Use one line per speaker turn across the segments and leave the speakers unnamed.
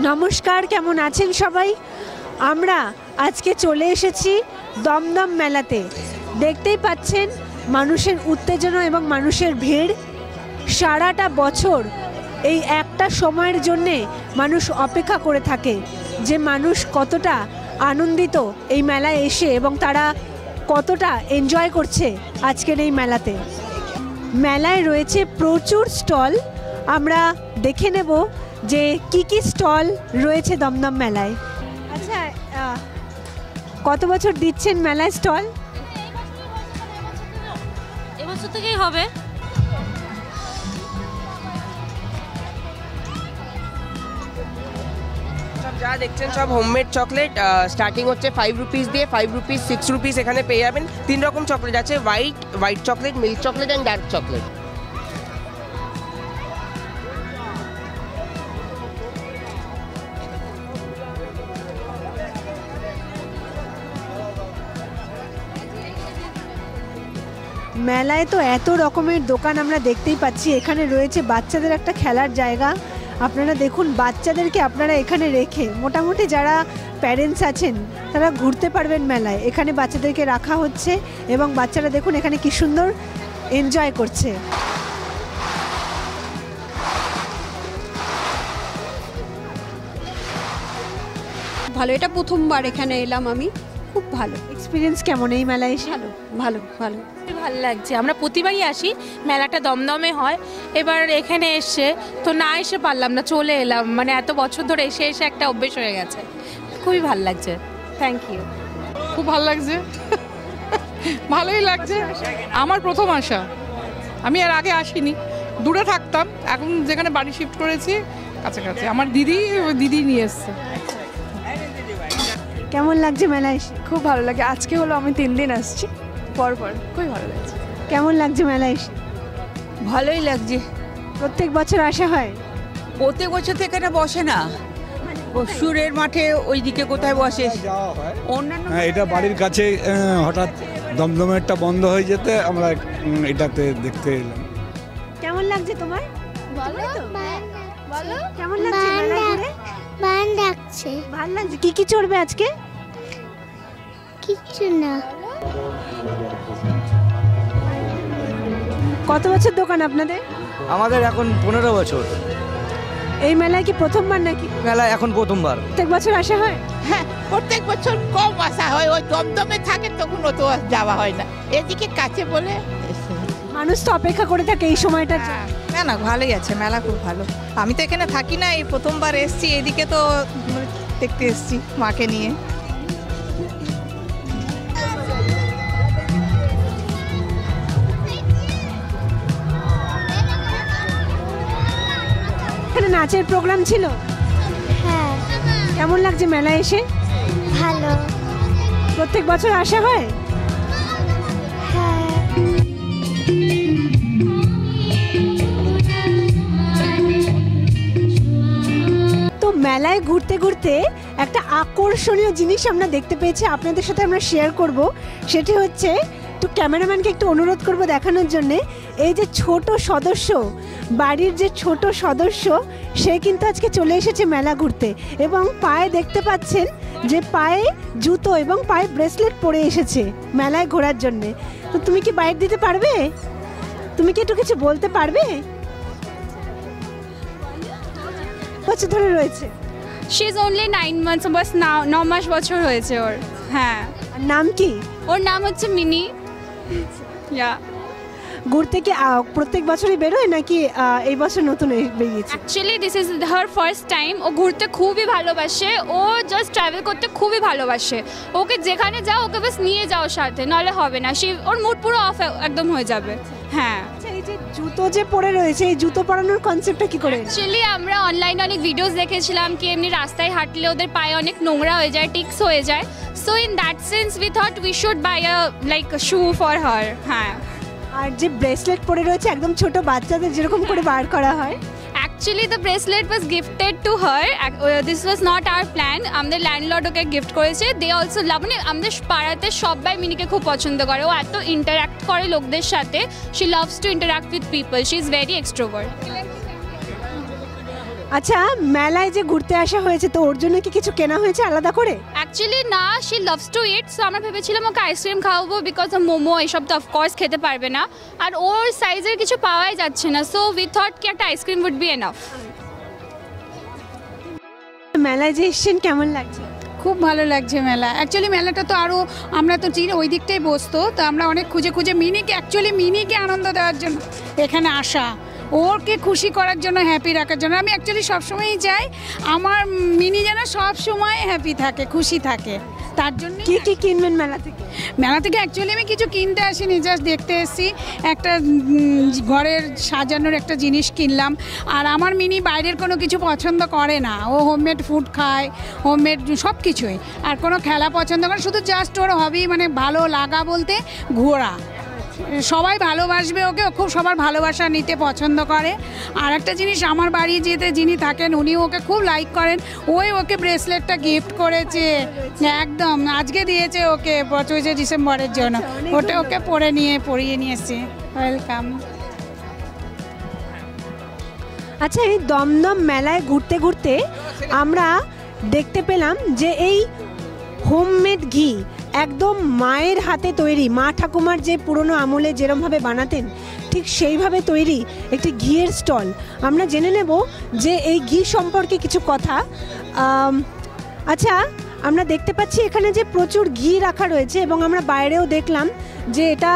নমস্কার, কেমন আছেন সবাই? আমরা আজকে চলে এসেছি দমদম মেলাতে। দেখতেই পাচ্ছেন মানুষের উত্তেজনা এবং মানুষের ভিড়। সারাটা বছর এই একটা সময়ের জন্যে মানুষ অপেক্ষা করে থাকে যে মানুষ কতটা আনন্দিত এই মেলায় এসে এবং তারা কতটা এনজয় করছে আজকের এই মেলাতে। মেলায় রয়েছে প্রচুর স্টল। আমরা দেখে নেব যে কি কি স্টল রয়েছে দমদম মেলায়। আচ্ছা, কত বছর দিচ্ছেন মেলায় স্টল?
এবছর থেকেই হবে।
সব যা দেখছেন সব হোমমেড চকলেট। স্টার্টিং হচ্ছে 5 রুপিস দিয়ে, 5 রুপিস 6 রুপিস এখানে পেয়ে যাবেন। 3 রকম চকলেট আছে, white chocolate, milk chocolate and dark chocolate.
মেলায় তো এত রকমের দোকান আমরা দেখতেই পাচ্ছি। এখানে রয়েছে বাচ্চাদের একটা খেলার জায়গা। আপনারা দেখুন, বাচ্চাদেরকে আপনারা এখানে রেখে মোটামুটি যারা প্যারেন্টস আছেন তারা ঘুরতে পারবেন মেলায়। এখানে বাচ্চাদেরকে রাখা হচ্ছে এবং বাচ্চারা দেখুন এখানে কি সুন্দর এনজয় করছে।
ভালো, এটা প্রথমবার এখানে এলাম আমি, খুব ভালো
এক্সপিরিয়েন্স কেমন এই মেলায় এসে?
ভালো ভালো ভালো
ভালো লাগছে। আমরা প্রতিবারই আসি, মেলাটা দমদমে হয়। এবার এখানে এসে তো না এসে পারলাম না, চলে এলাম। মানে এত বছর ধরে এসে এসে একটা অভ্যেস হয়ে গেছে। খুবই ভালো লাগছে। Thank you.
খুব ভালো লাগছে, ভালোই লাগছে। আমার প্রথম আসা, আমি এর আগে আসিনি, দূরে থাকতাম। এখন যেখানে বাড়ি শিফট করেছি কাছাকাছি, আমার দিদি নিয়ে এসছে।
কেমন লাগছে মেলায় এসে?
খুব ভালো লাগে। আজকে হলো আমি 3 দিন আসছি পর খুবই ভালো লাগছে।
কেমন লাগছে মেলায় এসে?
ভালোই লাগছে।
প্রত্যেক বছর আসা হয়?
প্রত্যেক বছর থেকে এটা বসে না, সুরের মাঠে ওইদিকে কোথায় বসে অন্যান্য।
হ্যাঁ, এটা বাড়ির কাছে। হঠাৎ দমদমেরটা বন্ধ হয়ে যেতে আমরা এটাতে দেখতে এলাম।
কেমন লাগছে তোমার?
বলো
কেমন লাগছে মেলায় ঘুরে?
ভালো লাগছে।
ভালো লাগছে। কি কি চড়বে আজকে?
কিছু না।
কত বছর দোকান আপনাদের?
আমাদের এখন 15 বছর।
এই মেলায় কি প্রথমবার নাকি?
মেলা এখন প্রথমবার।
প্রত্যেক বছর আসা হয়?
হ্যাঁ, প্রত্যেক বছর কম আসা হয়। ওই দমদমে থাকে তখন অত যাওয়া হয় না, এদিকে কাছে বলে।
মানুষ তো অপেক্ষা করে থাকে এই সময়টা।
না না, ভালোই আছে, মেলা খুব ভালো। আমি তো এখানে থাকি না, এই প্রথমবার এসছি, এদিকে তো দেখতে এসছি মাকে নিয়ে।
এখানে নাচের প্রোগ্রাম ছিল?
হ্যাঁ।
কেমন লাগছে মেলায় এসে?
ভালো।
প্রত্যেক বছর আসা হয়?
হ্যাঁ।
তো মেলায় ঘুরতে ঘুরতে একটা আকর্ষণীয় জিনিস আমরা দেখতে পেয়েছি, আপনাদের সাথে আমরা শেয়ার করব। সেটি হচ্ছে, একটু ক্যামেরাম্যানকে একটু অনুরোধ করব দেখানোর জন্যে। এই যে ছোট সদস্য, বাড়ির যে ছোট সদস্য, সে কিন্তু আজকে চলে এসেছে মেলা ঘুরতে এবং পায়ে দেখতে পাচ্ছেন যে পায়ে জুতো এবং পায়ে ব্রেসলেট পরে এসেছে মেলায় ঘোরার জন্যে। তো তুমি কি বাইট দিতে পারবে? তুমি কি একটু কিছু বলতে পারবে? বছর ধরে রয়েছে?
শি ইজ অনলি 9 মান্থস, বাস 9 মাস বছর হয়েছে ওর। হ্যাঁ।
নাম কি?
ওর নাম হচ্ছে মিনি। ইয়া।
ঘুরতে কি প্রত্যেক বছরই বেরোয় নাকি এই বছর নতুন বেরিয়েছে?
Actually this is her first time. ও ঘুরতে খুবই ভালোবাসে, ও জাস্ট ট্রাভেল করতে খুবই ভালোবাসে। ওকে যেখানে যাও ওকে বাস নিয়ে যাও সাথে, নাহলে হবে না। ওর মুড পুরো অফ একদম হয়ে যাবে। হ্যাঁ।
এই যে জুতো যে পরে রয়েছে, এই জুতো পরানোর কনসেপ্টটা কি করে?
অ্যাকচুয়ালি আমরা অনলাইনে অনেক ভিডিওস দেখেছিলাম কি এমনি রাস্তায় হাঁটলে ওদের পায়ে অনেক নোংরা হয়ে যায়, টিক্স হয়ে যায়। So in that sense we thought we should buy a like shoe for her. হ্যাঁ।
আর যে ব্রেসলেট পরে রয়েছে একদম ছোট বাচ্চাদের যেরকম করে বার করা হয়,
Actually, the bracelet was gifted to her. This was not our plan. আমাদের ল্যান্ডলর্ড ওকে গিফট করেছে। দে অলসো লাভ, মানে আমাদের পাড়াতে সবাই মিনিকে খুব পছন্দ করে। ও এত ইন্টারাক্ট করে লোকদের সাথে। She loves to interact with people. She is very extrovert.
আচ্ছা, মেলায় যে ঘুরতে আসা হয়েছে, তো ওর জন্য কি কিছু কেনা হয়েছে আলাদা করে?
অ্যাকচুয়ালি না, she loves to it, so আমরা ভেবেছিলাম ওকে আইসক্রিম খাওয়াবো, বিকজ মোমো এসব তো অফকোর্স খেতে পারবে না, আর ওর সাইজের কিছু পাওয়াই যাচ্ছে না, সো উই থট কি একটা আইসক্রিম উড বি এনাফ।
মেলায় যে এসেছেন কেমন লাগছে?
খুব ভালো লাগছে মেলা। অ্যাকচুয়ালি মেলাটা তো আরও, আমরা তো চিনি ওই দিকটাই বসতো, তো আমরা অনেক খুঁজে খুঁজে মিনিকে আনন্দ দেওয়ার জন্য এখানে আসা, ওরকে খুশি করার জন্য, হ্যাপি রাখার জন্য। আমি অ্যাকচুয়ালি সবসময়ই চাই আমার মিনি যেন সবসময় হ্যাপি থাকে, খুশি থাকে, তার জন্য।
কি কি কিনবেন মেলা থেকে?
মেলা থেকে অ্যাকচুয়ালি আমি কিছু কিনতে আসিনি, জাস্ট দেখতে এসেছি। একটা ঘরের সাজানোর একটা জিনিস কিনলাম। আর আমার মিনি বাইরের কোনো কিছু পছন্দ করে না, ও হোমমেড ফুড খায়, হোমমেড সব কিছুই, আর কোনো খেলা পছন্দ করে, শুধু জাস্ট ওর হবি মানে ভালো লাগা বলতে ঘোরা। সবাই ভালোবাসবে ওকে, ও খুব সবার ভালোবাসা নিতে পছন্দ করে। আর একটা জিনিস, আমার বাড়ি যেতে যিনি থাকেন উনি ওকে খুব লাইক করেন, ওকে ব্রেসলেটটা গিফট করেছে, একদম আজকে দিয়েছে ওকে 25 ডিসেম্বরের জন্য, ওটা ওকে পরিয়ে নিয়ে এসছে। ওয়েলকাম।
আচ্ছা, এই দমদম মেলায় ঘুরতে ঘুরতে আমরা দেখতে পেলাম যে এই হোমমেড ঘি একদম মায়ের হাতে তৈরি, মা ঠাকুমার যে পুরনো আমলে যেরমভাবে বানাতেন ঠিক সেইভাবে তৈরি একটি ঘিয়ের স্টল। আমরা জেনে নেব যে এই ঘি সম্পর্কে কিছু কথা। আচ্ছা, আমরা দেখতে পাচ্ছি এখানে যে প্রচুর ঘি রাখা রয়েছে, এবং আমরা বাইরেও দেখলাম যে এটা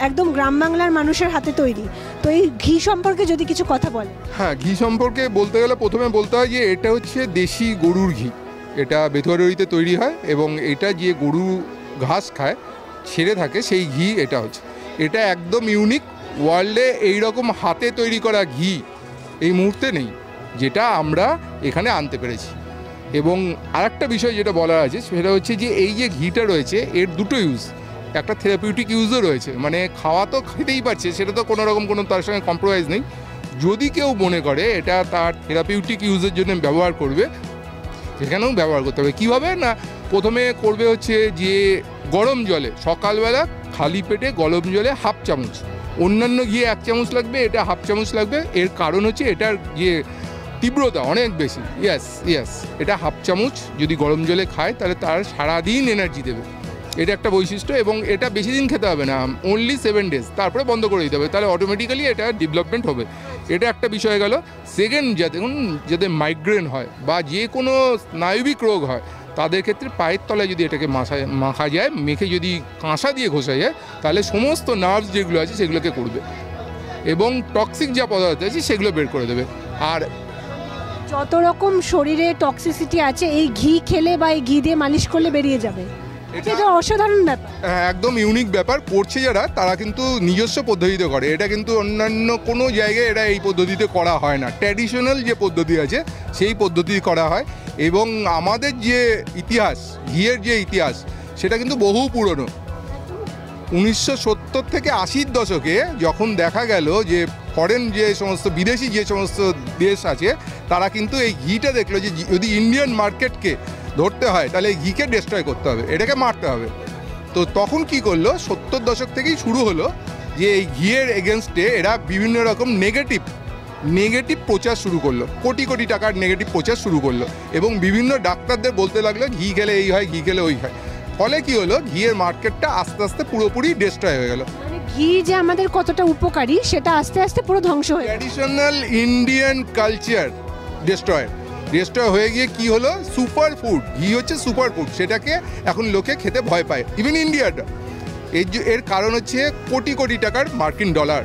একদম গ্রাম বাংলার মানুষের হাতে তৈরি। তো এই ঘি সম্পর্কে যদি কিছু কথা বলে।
হ্যাঁ, ঘি সম্পর্কে বলতে গেলে প্রথমে বলতে হয় যে এটা হচ্ছে দেশি গরুর ঘি। এটা বেথুয়ারড়িতে তৈরি হয়, এবং এটা যে গরু ঘাস খায় ছেড়ে থাকে সেই ঘি এটা হচ্ছে। এটা একদম ইউনিক, ওয়ার্ল্ডে এইরকম হাতে তৈরি করা ঘি এই মুহূর্তে নেই, যেটা আমরা এখানে আনতে পেরেছি। এবং আরেকটা বিষয় যেটা বলার আছে সেটা হচ্ছে যে এই যে ঘিটা রয়েছে এর দুটো ইউজ, একটা থেরাপিউটিক ইউজও রয়েছে, মানে খাওয়া তো খেতেই পারছে, সেটা তো কোনো রকম কোনো তার সঙ্গে কম্প্রোমাইজ নেই। যদি কেউ মনে করে এটা তার থেরাপিউটিক ইউজের জন্য ব্যবহার করবে, সেখানেও ব্যবহার করতে হবে। কীভাবে না, প্রথমে করবে হচ্ছে যে গরম জলে সকালবেলা খালি পেটে গরম জলে হাফ চামচ, অন্যান্য ঘিয়ে 1 চামচ লাগবে, এটা হাফ চামচ লাগবে। এর কারণ হচ্ছে এটার যে তীব্রতা অনেক বেশি। ইয়েস, এটা হাফ চামচ যদি গরম জলে খায় তাহলে তার সারাদিন এনার্জি দেবে, এটা একটা বৈশিষ্ট্য। এবং এটা বেশি দিন খেতে হবে না, অনলি 7 ডেজ, তারপরে বন্ধ করে দিতে হবে, তাহলে অটোমেটিক্যালি এটা ডেভেলপমেন্ট হবে। এটা একটা বিষয় গেল। সেকেন্ড, যাদের মাইগ্রেন হয় বা যে কোনো স্নায়বিক রোগ হয় তাদের ক্ষেত্রে পায়ের তলায় যদি এটাকে মাখা যায়, মেখে যদি কাঁসা দিয়ে ঘষা যায়, তাহলে সমস্ত নার্ভস যেগুলো আছে সেগুলোকে করবে, এবং টক্সিক যা পদার্থ আছে সেগুলো বের করে দেবে। আর
যত রকম শরীরে টক্সিসিটি আছে এই ঘি খেলে বা এই ঘি দিয়ে মালিশ করলে বেরিয়ে যাবে। এটা অসাধারণ ব্যাপার,
একদম ইউনিক ব্যাপার। করছে যারা তারা কিন্তু নিজস্ব পদ্ধতিতে করে, এটা কিন্তু অন্যান্য কোনো জায়গায় এটা এই পদ্ধতিতে করা হয় না। ট্র্যাডিশনাল যে পদ্ধতি আছে সেই পদ্ধতি করা হয়। এবং আমাদের যে ইতিহাস, ঘিয়ের যে ইতিহাস, সেটা কিন্তু বহু পুরনো। 1970 থেকে 80-র দশকে যখন দেখা গেল যে ফরেন যে সমস্ত বিদেশি যে সমস্ত দেশ আছে তারা কিন্তু এই ঘিটা দেখলো যে যদি ইন্ডিয়ান মার্কেটকে ধরতে হয় তাহলে এই ঘিকে ডিস্ট্রয় করতে হবে, এটাকে মারতে হবে। তো তখন কি করলো, 70 দশক থেকেই শুরু হলো যে এই ঘিয়ের এগেনস্টে এরা বিভিন্ন রকম নেগেটিভ প্রচার শুরু করলো, কোটি কোটি টাকার নেগেটিভ প্রচার শুরু করলো, এবং বিভিন্ন ডাক্তারদের বলতে লাগলো ঘি খেলে এই হয়, ঘি খেলে ওই হয়। ফলে কি হলো, ঘিয়ের মার্কেটটা আস্তে আস্তে পুরোপুরি ডিস্ট্রয় হয়ে গেল।
ঘি যে আমাদের কতটা উপকারী সেটা আস্তে আস্তে পুরো ধ্বংস হয়ে গেল।
ট্র্যাডিশনাল ইন্ডিয়ান কালচার ডিস্ট্রয় হয়ে গিয়ে কি হলো, সুপার ফুড, ঘি হচ্ছে সুপার ফুড, সেটাকে এখন লোকে খেতে ভয় পায়, ইভেন ইন্ডিয়াটা। এর কারণ হচ্ছে কোটি কোটি টাকার মার্কিন ডলার।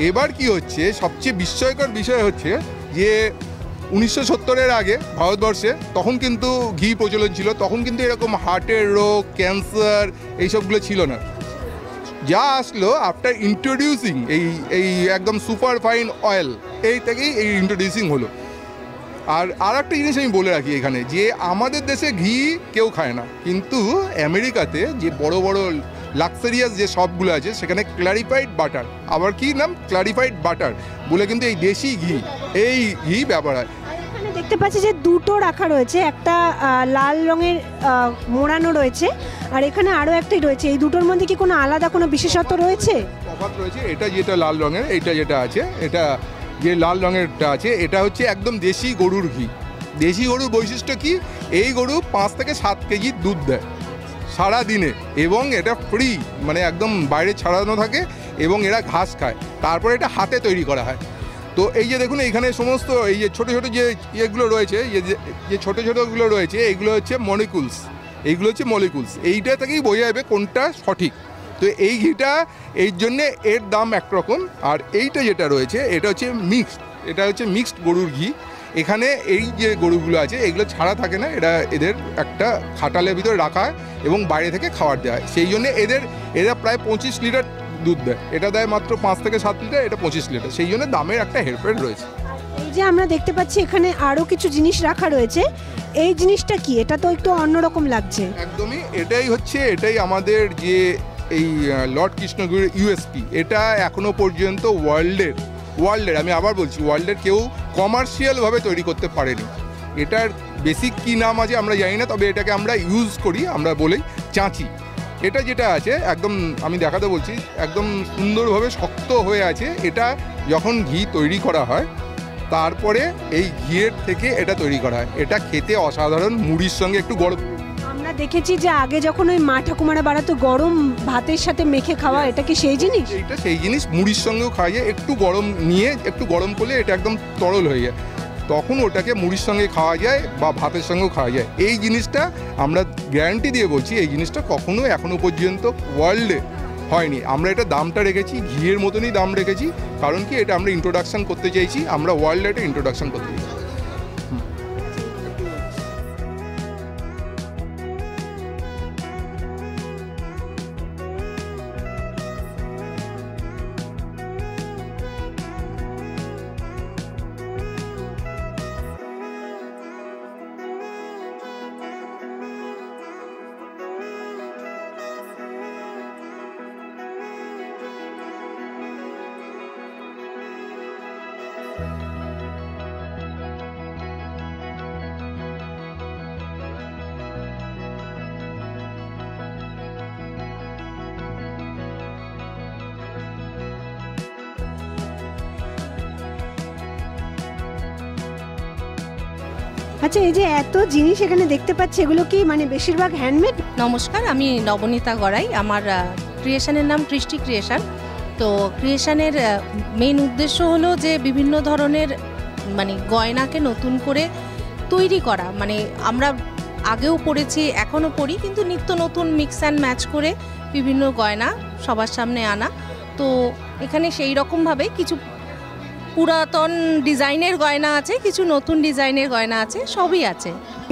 এবার কি হচ্ছে, সবচেয়ে বিস্ময়কর বিষয় হচ্ছে যে 1970-এর আগে ভারতবর্ষে তখন কিন্তু ঘি প্রচলন ছিল, তখন কিন্তু এরকম হার্টের রোগ, ক্যান্সার এইসবগুলো ছিল না। যা আসলো আফটার ইন্ট্রোডিউসিং এই একদম সুপার ফাইন অয়েল, এই থেকেই এই ইন্ট্রোডিউসিং হলো। আর একটা জিনিস আমি বলে রাখি এখানে, যে আমাদের দেশে ঘি কেউ খায় না, কিন্তু আমেরিকাতে যে বড় বড় লাক্সারিয়াস যে শপগুলো আছে সেখানে ক্লারিফাইড বাটার, আবার কি নাম, ক্লারিফাইড বাটার বলে কিন্তু এই দেশি ঘি ব্যবহার হয়।
এখানে দেখতে পাচ্ছি যে দুটো রাখা রয়েছে, একটা লাল রঙের মোড়ানো রয়েছে, আর এখানে আরও একটাই রয়েছে। এই দুটোর মধ্যে কি কোনো আলাদা কোনো বিশেষত্ব রয়েছে?
তফাৎ রয়েছে। এটা যেটা লাল রঙের, এটা যেটা আছে এটা যে লাল রঙেরটা আছে এটা হচ্ছে একদম দেশি গরুর ঘি। দেশি গরুর বৈশিষ্ট্য কি, এই গরু 5 থেকে 7 কেজি দুধ দেয় সারা দিনে, এবং এটা ফ্রি, মানে একদম বাইরে ছাড়ানো থাকে, এবং এরা ঘাস খায়। তারপরে এটা হাতে তৈরি করা হয়। তো এই যে দেখুন এইখানে সমস্ত এই যে ছোটো ছোটো যে ইয়েগুলো রয়েছে, যে ছোটো ছোটোগুলো রয়েছে, এইগুলো হচ্ছে মলিকুলস, এইগুলো হচ্ছে মলিকুলস। এইটা থেকেই বোঝা যাবে কোনটা সঠিক। তো এই ঘিটা এই জন্যে এর দাম একরকম, আর এইটা যেটা রয়েছে এটা হচ্ছে মিক্সড, এটা হচ্ছে মিক্সড গরুর ঘি। এখানে এই যে গরুগুলো আছে এগুলো ছাড়া থাকে না, এদের একটা খাটালের ভিতরে রাখা হয় এবং বাইরে থেকে খাবার দেওয়া হয়। সেই জন্য এরা প্রায় 25 লিটার দুধ দেয়, এটা দেয় মাত্র 5 থেকে 7 লিটার, এটা 25 লিটার। সেই জন্য দামের একটা হেরফের রয়েছে।
এই যে আমরা দেখতে পাচ্ছি এখানে আরও কিছু জিনিস রাখা রয়েছে, এই জিনিসটা কি? এটা তো একটু অন্যরকম লাগছে।
একদমই, এটাই আমাদের যে এই লর্ড কৃষ্ণগিরির ইউএসপি। এটা এখনো পর্যন্ত ওয়ার্ল্ডের আমি আবার বলছি, ওয়ার্ল্ডের কেউ কমার্শিয়ালভাবে তৈরি করতে পারেনি। এটার বেসিক কী নাম আছে আমরা জানি না, তবে এটাকে আমরা ইউজ করি, আমরা বলি চাঁচি। এটা যেটা আছে একদম আমি দেখাতে বলছি, একদম সুন্দরভাবে শক্ত হয়ে আছে। এটা যখন ঘি তৈরি করা হয় তারপরে এই ঘিয়ের থেকে এটা তৈরি করা হয়। এটা খেতে অসাধারণ, মুড়ির সঙ্গে একটু গরম।
আমরা দেখেছি যে আগে যখন ওই মা ঠাকুমারা বাড়াতো গরম ভাতের সাথে মেখে খাওয়া, এটা কি সেই জিনিস?
এটা সেই জিনিস, মুড়ির সঙ্গেও খাওয়া যায়। একটু গরম নিয়ে একটু গরম করলে এটা একদম তরল হয়ে যায়, তখন ওটাকে মুড়ির সঙ্গে খাওয়া যায় বা ভাতের সঙ্গেও খাওয়া যায়। এই জিনিসটা আমরা গ্যারান্টি দিয়ে বলছি, এই জিনিসটা কখনো এখনো পর্যন্ত ওয়ার্ল্ডে হয়নি। আমরা এটা দামটা রেখেছি ঘিয়ের মতনই দাম রেখেছি, কারণ কি এটা আমরা ইন্ট্রোডাকশন করতে চাইছি, আমরা ওয়ার্ল্ডে এটা ইন্ট্রোডাকশন করতে চাইছি।
আচ্ছা, এই যে এত জিনিস এখানে দেখতে পাচ্ছি, এগুলো কি মানে বেশিরভাগ হ্যান্ডমেড?
নমস্কার, আমি নবনীতা গড়াই। আমার ক্রিয়েশনের নাম কৃষ্টি ক্রিয়েশন। তো ক্রিয়েশনের মেইন উদ্দেশ্য হলো যে বিভিন্ন ধরনের মানে গয়নাকে নতুন করে তৈরি করা। মানে আমরা আগেও পড়েছি, এখনও পড়ি, কিন্তু নিত্য নতুন মিক্স অ্যান্ড ম্যাচ করে বিভিন্ন গয়না সবার সামনে আনা। তো এখানে সেই রকমভাবে কিছু পুরাতন ডিজাইনের গয়না আছে, কিছু নতুন ডিজাইনের গয়না আছে, সবই আছে।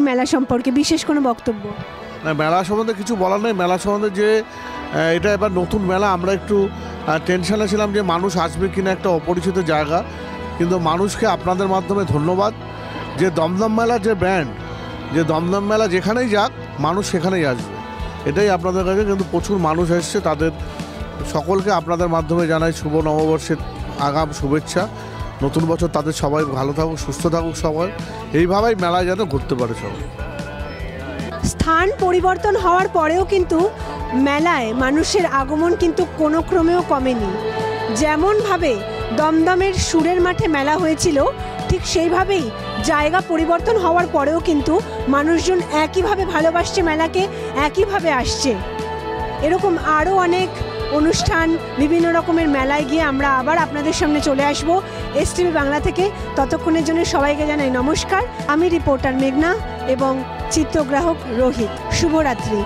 মেলা সম্পর্কে বিশেষ কোনো বক্তব্য?
না, মেলা সম্বন্ধে কিছু বলার নেই। মেলা সম্বন্ধে যে এটা এবার নতুন মেলা, আমরা একটু টেনশনে ছিলাম যে মানুষ আসবে কিনা, একটা অপরিচিত জায়গা। কিন্তু মানুষকে আপনাদের মাধ্যমে ধন্যবাদ যে দমদম মেলার যে ব্র্যান্ড, যে দমদম মেলা যেখানেই যাক মানুষ সেখানেই আসবে, এটাই আপনাদের কাছে। কিন্তু প্রচুর মানুষ এসছে, তাদের সকলকে আপনাদের মাধ্যমে জানাই শুভ নববর্ষের আগাম শুভেচ্ছা। নতুন বছর তাদের সবাই ভালো থাকুক, সুস্থ থাকুক, সবাই এইভাবেই মেলায় যেন ঘুরতে পারে সবাই।
স্থান পরিবর্তন হওয়ার পরেও কিন্তু মেলায় মানুষের আগমন কিন্তু কোনো ক্রমেও কমেনি। যেমনভাবে দমদমের সুরের মাঠে মেলা হয়েছিল, ঠিক সেইভাবেই জায়গা পরিবর্তন হওয়ার পরেও কিন্তু মানুষজন একইভাবে ভালোবাসছে মেলাকে, একইভাবে আসছে। এরকম আরও অনেক অনুষ্ঠান, বিভিন্ন রকমের মেলায় গিয়ে আমরা আবার আপনাদের সামনে চলে আসব এসটিভি বাংলা থেকে। ততক্ষণের জন্য সবাইকে জানাই নমস্কার। আমি রিপোর্টার মেঘনা এবং চিত্রগ্রাহক রোহিত। শুভরাত্রি।